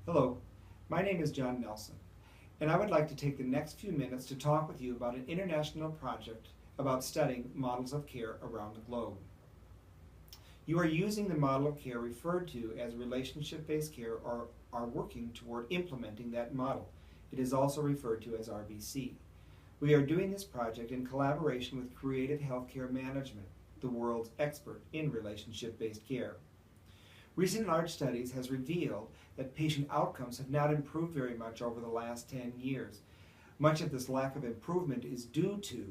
Hello, my name is John Nelson, and I would like to take the next few minutes to talk with you about an international project about studying models of care around the globe. You are using the model of care referred to as relationship-based care or are working toward implementing that model. It is also referred to as RBC. We are doing this project in collaboration with Creative Healthcare Management, the world's expert in relationship-based care. Recent large studies has revealed that patient outcomes have not improved very much over the last 10 years. Much of this lack of improvement is due to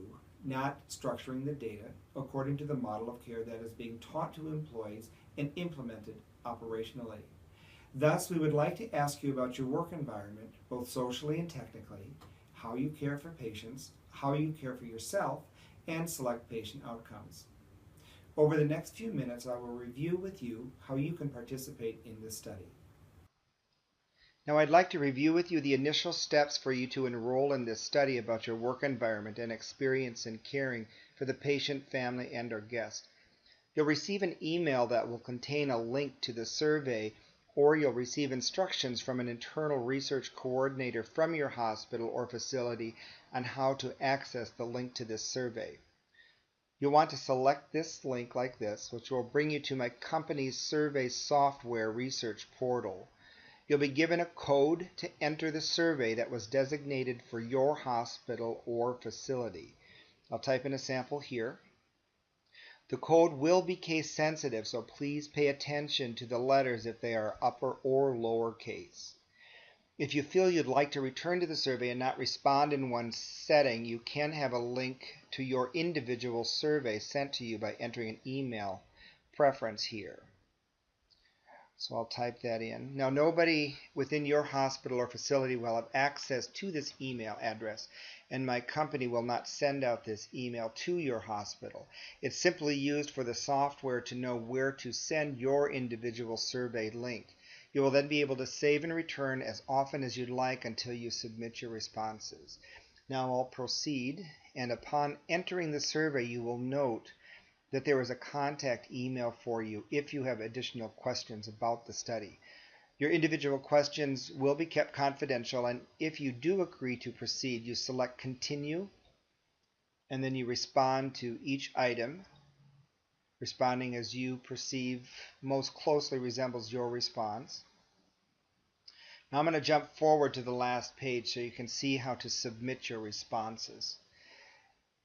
not structuring the data according to the model of care that is being taught to employees and implemented operationally. Thus, we would like to ask you about your work environment, both socially and technically, how you care for patients, how you care for yourself, and select patient outcomes. Over the next few minutes, I will review with you how you can participate in this study. Now I'd like to review with you the initial steps for you to enroll in this study about your work environment and experience in caring for the patient, family, and or guest. You'll receive an email that will contain a link to the survey, or you'll receive instructions from an internal research coordinator from your hospital or facility on how to access the link to this survey. You'll want to select this link like this, which will bring you to my company's survey software research portal. You'll be given a code to enter the survey that was designated for your hospital or facility. I'll type in a sample here. The code will be case sensitive, so please pay attention to the letters if they are upper or lower case. If you feel you'd like to return to the survey and not respond in one setting, you can have a link to your individual survey sent to you by entering an email preference here. So I'll type that in. Now, nobody within your hospital or facility will have access to this email address, and my company will not send out this email to your hospital. It's simply used for the software to know where to send your individual survey link. You will then be able to save and return as often as you'd like until you submit your responses. Now I'll proceed, and upon entering the survey you will note that there is a contact email for you if you have additional questions about the study. Your individual questions will be kept confidential, and if you do agree to proceed, you select Continue, and then you respond to each item, responding as you perceive most closely resembles your response. Now I'm going to jump forward to the last page so you can see how to submit your responses.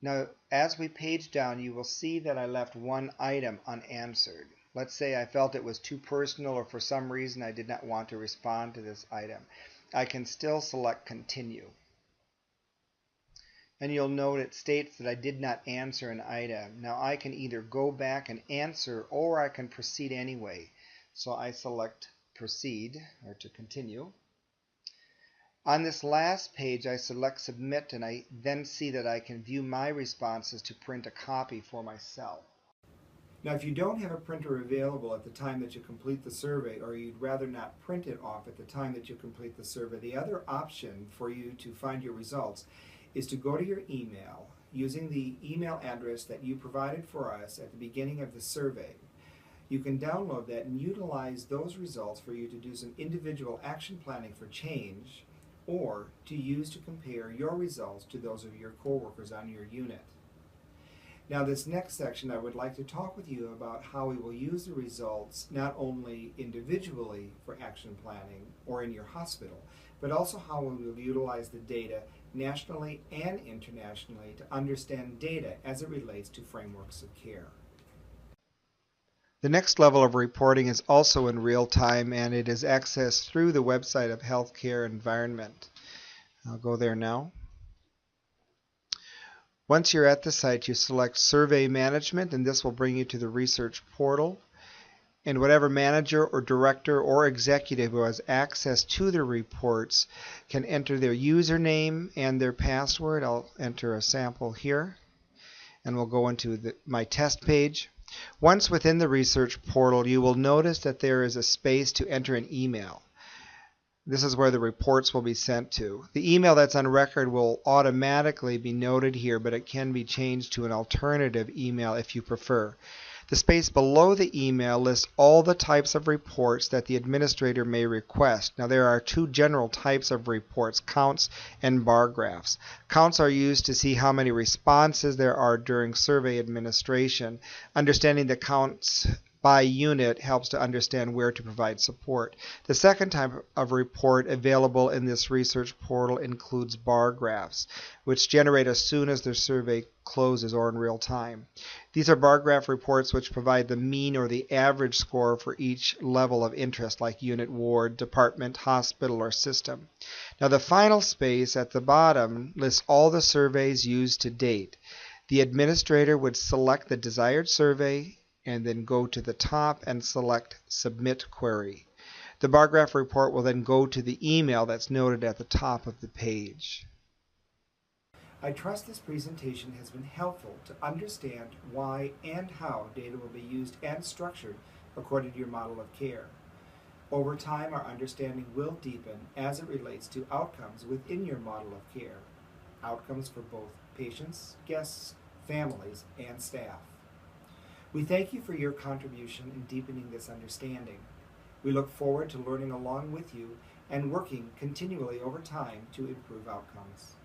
Now, as we page down, you will see that I left one item unanswered. Let's say I felt it was too personal, or for some reason I did not want to respond to this item. I can still select Continue. And you'll note it states that I did not answer an item. Now I can either go back and answer, or I can proceed anyway. So I select Proceed, or to continue. On this last page, I select Submit, and I then see that I can view my responses to print a copy for myself. Now, if you don't have a printer available at the time that you complete the survey, or you'd rather not print it off at the time that you complete the survey, the other option for you to find your results is to go to your email using the email address that you provided for us at the beginning of the survey. You can download that and utilize those results for you to do some individual action planning for change, or to use to compare your results to those of your coworkers on your unit. Now, this next section I would like to talk with you about how we will use the results not only individually for action planning or in your hospital, but also how we will utilize the data nationally and internationally to understand data as it relates to frameworks of care. The next level of reporting is also in real time, and it is accessed through the website of Healthcare Environment. I'll go there now. Once you're at the site, you select Survey Management, and this will bring you to the research portal. And whatever manager or director or executive who has access to the reports can enter their username and their password. I'll enter a sample here, and we'll go into my test page. Once within the research portal, you will notice that there is a space to enter an email. This is where the reports will be sent to. The email that's on record will automatically be noted here, but it can be changed to an alternative email if you prefer. The space below the email lists all the types of reports that the administrator may request. Now there are two general types of reports, counts and bar graphs. Counts are used to see how many responses there are during survey administration. Understanding the counts by unit helps to understand where to provide support. The second type of report available in this research portal includes bar graphs, which generate as soon as the survey closes or in real time. These are bar graph reports which provide the mean or the average score for each level of interest, like unit, ward, department, hospital, or system. Now the final space at the bottom lists all the surveys used to date. The administrator would select the desired survey and then go to the top and select Submit Query. The bar graph report will then go to the email that's noted at the top of the page. I trust this presentation has been helpful to understand why and how data will be used and structured according to your model of care. Over time, our understanding will deepen as it relates to outcomes within your model of care, outcomes for both patients, guests, families, and staff. We thank you for your contribution in deepening this understanding. We look forward to learning along with you and working continually over time to improve outcomes.